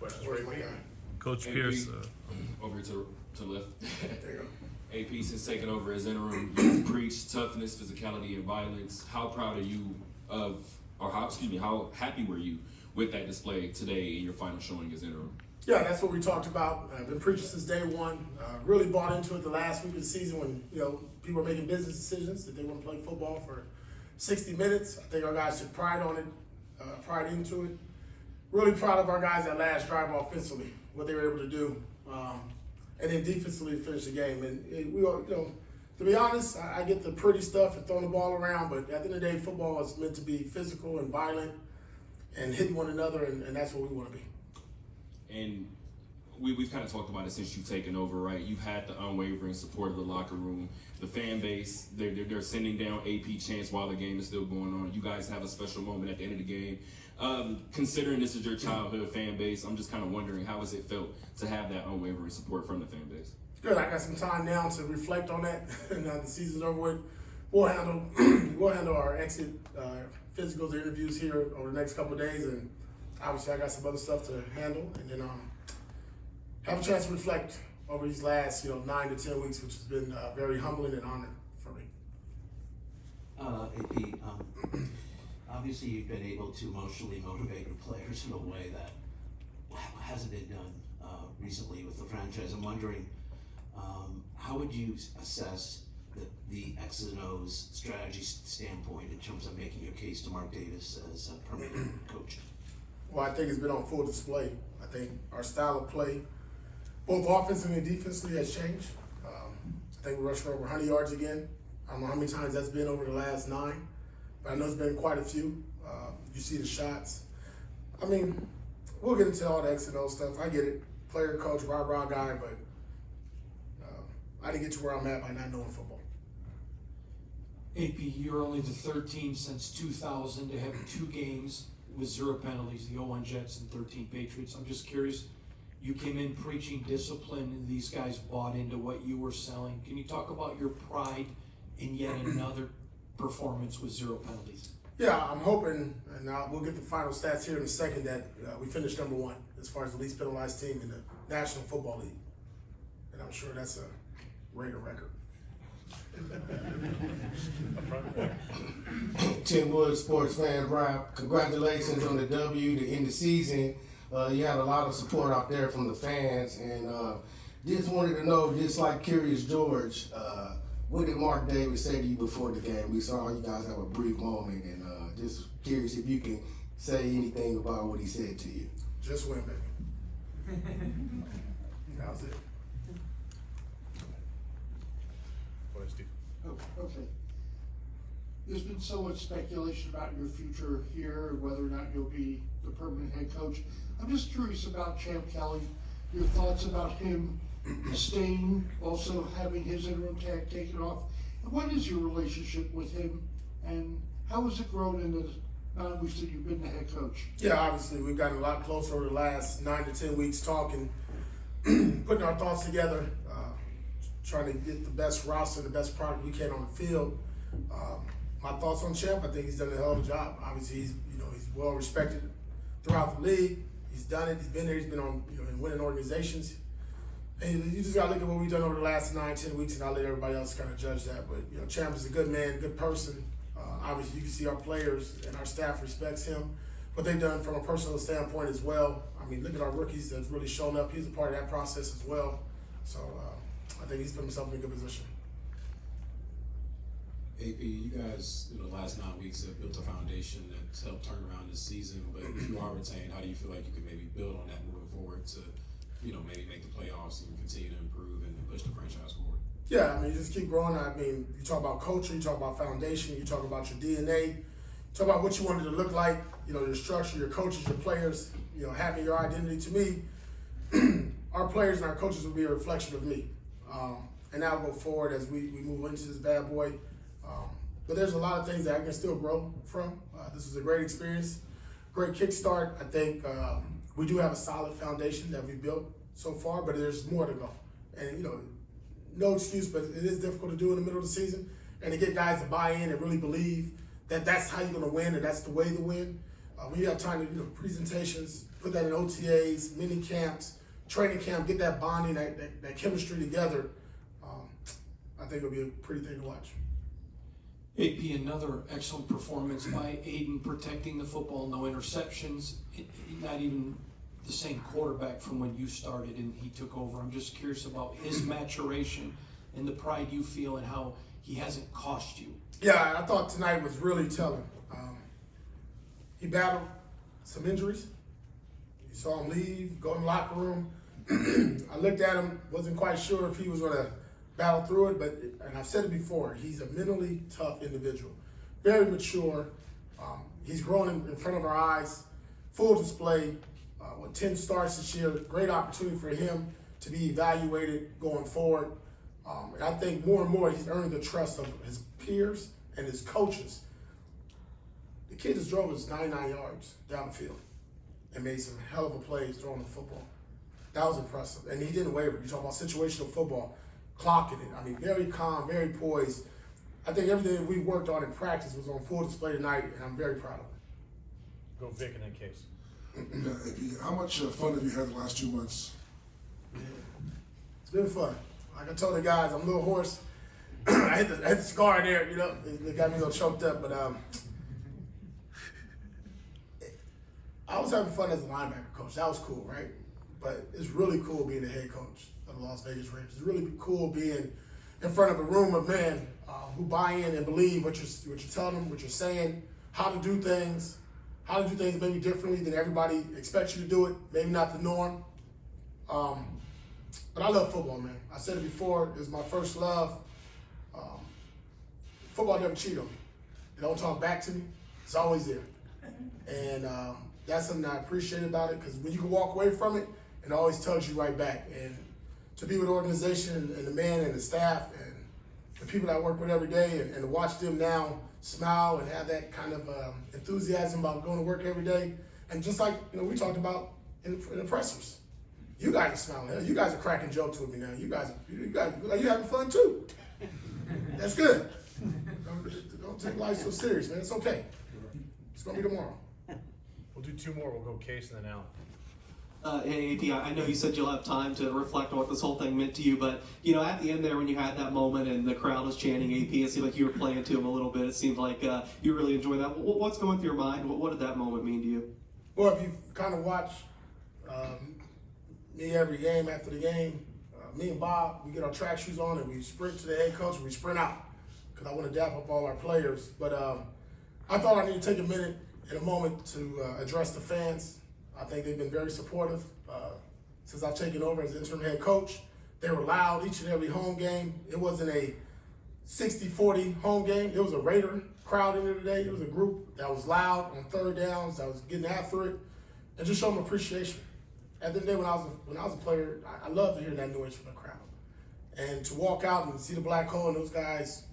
Questions for AP? Coach AP, Pierce. over to left. There you go. AP, since taking over as interim, you preached toughness, physicality, and violence. How proud are you how happy were you with that display today in your final showing as interim? Yeah, that's what we talked about. I've been preaching since day one. Really bought into it the last week of the season when people are making business decisions that they want to play football for 60 minutes. I think our guys took pride on it, pride into it. Really proud of our guys that last drive offensively, what they were able to do, and then defensively to finish the game. And we, to be honest, I get the pretty stuff and throwing the ball around, but at the end of the day, football is meant to be physical and violent and hitting one another, and that's what we want to be. And we've kind of talked about it since you've taken over, right? You've had the unwavering support of the locker room, the fan base. They're sending down AP chants while the game is still going on. You guys have a special moment at the end of the game. Considering this is your childhood fan base, I'm just kind of wondering, how has it felt to have that unwavering support from the fan base? Good. I got some time now to reflect on that. Now the season's over with. We'll handle our exit physicals, interviews here over the next couple of days, and obviously I got some other stuff to handle, and then have a chance to reflect over these last 9 to 10 weeks, which has been very humbling and honoring for me. AP, obviously you've been able to emotionally motivate your players in a way that hasn't been done recently with the franchise. I'm wondering, how would you assess the X's and O's strategy standpoint in terms of making your case to Mark Davis as a permanent coach? Well, I think it's been on full display. I think our style of play, both offensively and defensively, has changed. I think we rushed for over 100 yards again. I don't know how many times that's been over the last 9, but I know it's been quite a few. You see the shots. I mean, we'll get into all the X and O stuff. I get it. Player, coach, rah-rah guy, but I didn't get to where I'm at by not knowing football. AP, you're only the third team since 2000 to have 2 games with 0 penalties, the 0-1 Jets and 13 Patriots. I'm just curious, you came in preaching discipline and these guys bought into what you were selling. Can you talk about your pride in yet another performance with 0 penalties? Yeah, I'm hoping, and we'll get the final stats here in a second, that we finished number 1 as far as the least penalized team in the National Football League. And I'm sure that's a Raider record. Tim Wood, sports fan rap. Congratulations on the W to end the season. You had a lot of support out there from the fans, and just wanted to know, just like Curious George, what did Mark Davis say to you before the game? We saw you guys have a brief moment, and just curious if you can say anything about what he said to you. Just win, baby. That was it. Go ahead, Steve. Oh, okay. There's been so much speculation about your future here and whether or not you'll be the permanent head coach. I'm just curious about Champ Kelly, your thoughts about him staying, also having his interim tag taken off. And what is your relationship with him, and how has it grown in the 9 weeks that you've been the head coach? Yeah, obviously we've gotten a lot closer over the last 9 to 10 weeks talking, putting our thoughts together, trying to get the best roster, the best product we can on the field. My thoughts on Champ, I think he's done a hell of a job. Obviously, he's well respected throughout the league. He's done it. He's been there. He's been on in winning organizations. And you just got to look at what we've done over the last 9, 10 weeks, and I'll let everybody else kind of judge that. But Champ is a good man, good person. Obviously, you can see our players and our staff respects him. What they've done from a personal standpoint as well. I mean, look at our rookies that's really shown up. He's a part of that process as well. So I think he's put himself in a good position. AP, you guys, in the last 9 weeks have built a foundation that's helped turn around this season, but if you are retained, how do you feel like you can maybe build on that moving forward to, maybe make the playoffs and continue to improve and push the franchise forward? Yeah, I mean, just keep growing. I mean, you talk about culture, you talk about foundation, you talk about your DNA, you talk about what you wanted to look like, your structure, your coaches, your players, having your identity. To me, our players and our coaches will be a reflection of me. And that'll go forward as we move into this bad boy. But there's a lot of things that I can still grow from. This was a great experience, great kickstart. I think we do have a solid foundation that we built so far, but there's more to go. And, no excuse, but it is difficult to do in the middle of the season. And to get guys to buy in and really believe that that's how you're going to win and that's the way to win. When you have time to, presentations, put that in OTAs, mini camps, training camp, get that bonding, that chemistry together, I think it'll be a pretty thing to watch. AP, another excellent performance by Aiden, protecting the football, no interceptions, not even the same quarterback from when you started and he took over. I'm just curious about his maturation and the pride you feel and how he hasn't cost you. Yeah, I thought tonight was really telling. He battled some injuries. You saw him leave, go in the locker room. I looked at him, wasn't quite sure if he was going to battle through it, and I've said it before, he's a mentally tough individual, very mature. He's grown in front of our eyes, full display. With 10 starts this year, great opportunity for him to be evaluated going forward. And I think more and more he's earned the trust of his peers and his coaches. The kid just drove us 99 yards down the field and made some hell of a plays throwing the football. That was impressive. And he didn't waver. You talk about situational football, clocking it. I mean, very calm, very poised. I think everything that we worked on in practice was on full display tonight, and I'm very proud of him. Go Vic in that case. Yeah, AP, how much fun have you had the last 2 months? It's been fun. Like I told the guys, I'm a little hoarse. I hit the scar there, it got me a little choked up, but I was having fun as a linebacker coach. That was cool, right? But it's really cool being the head coach of the Las Vegas Raiders. It's really cool being in front of a room of men who buy in and believe what you're telling them, what you're saying, how to do things maybe differently than everybody expects you to do it, maybe not the norm. But I love football, man. I said it before, it was my first love. Football never cheat on me. It don't talk back to me. It's always there. And that's something I appreciate about it, because when you can walk away from it, it always tugs you right back. And to be with the organization and the men and the staff and the people that I work with every day, and to watch them now smile and have that kind of enthusiasm about going to work every day. And just like we talked about in the pressers, you guys are smiling. You guys are cracking jokes with me now. You guys look like you're having fun too. That's good. Don't take life so serious, man. It's okay. It's gonna be tomorrow. We'll do 2 more. We'll go Case and then Allen. Hey, AP, I know you said you'll have time to reflect on what this whole thing meant to you, but, at the end there when you had that moment and the crowd was chanting AP, it seemed like you were playing to him a little bit. It seemed like you really enjoyed that. What's going through your mind? What did that moment mean to you? Well, if you kind of watch me every game after the game, me and Bob, we get our track shoes on and we sprint to the head coach and we sprint out, because I want to dap up all our players. But I thought I needed to take a minute and a moment to address the fans. I think they've been very supportive since I've taken over as interim head coach. They were loud each and every home game. It wasn't a 60-40 home game. It was a Raider crowd in there today. It was a group that was loud on third downs, that was getting after it, and just show them appreciation. At the end of the day, when I was a player, I loved to hear that noise from the crowd. And to walk out and see the black hole and those guys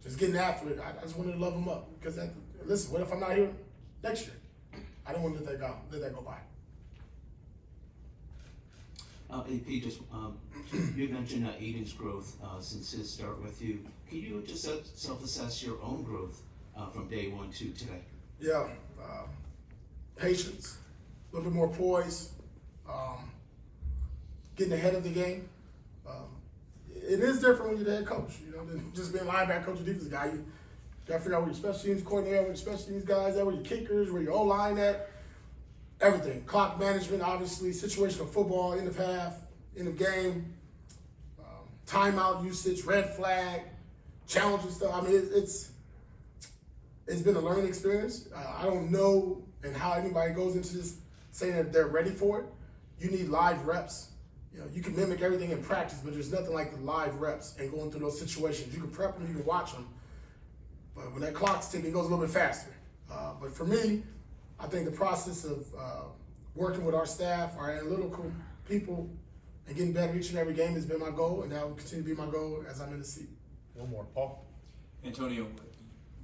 just getting after it, I just wanted to love them up. Because listen, what if I'm not here next year? I don't want to let that go by. AP, just you mentioned Aiden's growth since his start with you. Can you just self-assess your own growth from day 1 to today? Yeah, patience, a little bit more poise, getting ahead of the game. It is different when you're the head coach, than just being linebacker coach or defensive guy. You got to figure out where your special teams coordinator, where your special teams guys at, where your kickers, where your O-line at. Everything, clock management, obviously, situational football, end of half, end of game, timeout usage, red flag, challenging stuff. I mean, it's been a learning experience. I don't know and how anybody goes into this saying that they're ready for it. You need live reps. You can mimic everything in practice, but there's nothing like the live reps and going through those situations. You can prep them, you can watch them, but when that clock's ticking, it goes a little bit faster. But for me, I think the process of working with our staff, our analytical people, and getting better each and every game has been my goal, and that will continue to be my goal as I'm in the seat. 1 more. Paul? Antonio,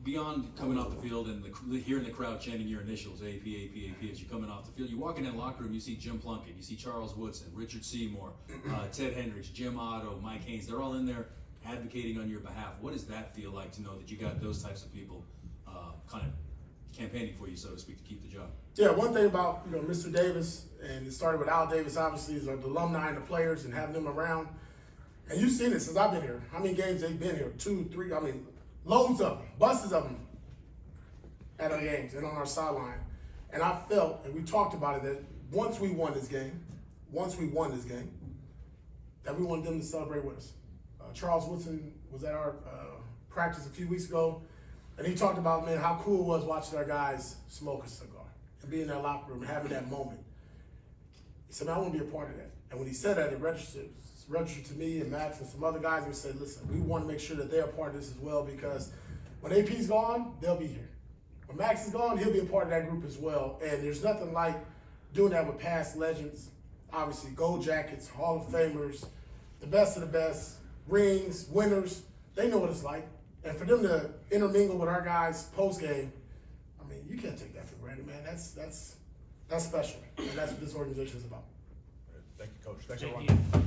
beyond coming off the field and hearing the crowd chanting your initials, AP, AP, AP, as you're coming off the field, you walk in that locker room, you see Jim Plunkett, you see Charles Woodson, Richard Seymour, Ted Hendricks, Jim Otto, Mike Haynes. They're all in there advocating on your behalf. What does that feel like to know that you got those types of people kind of campaigning for you, so to speak, to keep the job. Yeah, one thing about Mr. Davis, and it started with Al Davis, obviously, is the alumni and the players and having them around. And you've seen it since I've been here. How many games they've been here? 2, 3, loads of them, buses of them at our games and on our sideline. And I felt, and we talked about it, that once we won this game, that we wanted them to celebrate with us. Charles Woodson was at our practice a few weeks ago, and he talked about, man, how cool it was watching our guys smoke a cigar and be in that locker room and having that moment. He said, man, I want to be a part of that. And when he said that, it registered to me and Max and some other guys, and we said, listen, we want to make sure that they're a part of this as well, because when AP's gone, they'll be here. When Max is gone, he'll be a part of that group as well. And there's nothing like doing that with past legends. Obviously, Gold Jackets, Hall of Famers, the best of the best, rings, winners. They know what it's like. And for them to intermingle with our guys post-game, you can't take that for granted, man. That's special. And that's what this organization is about. Thank you, Coach. Thanks, Thank everyone. you.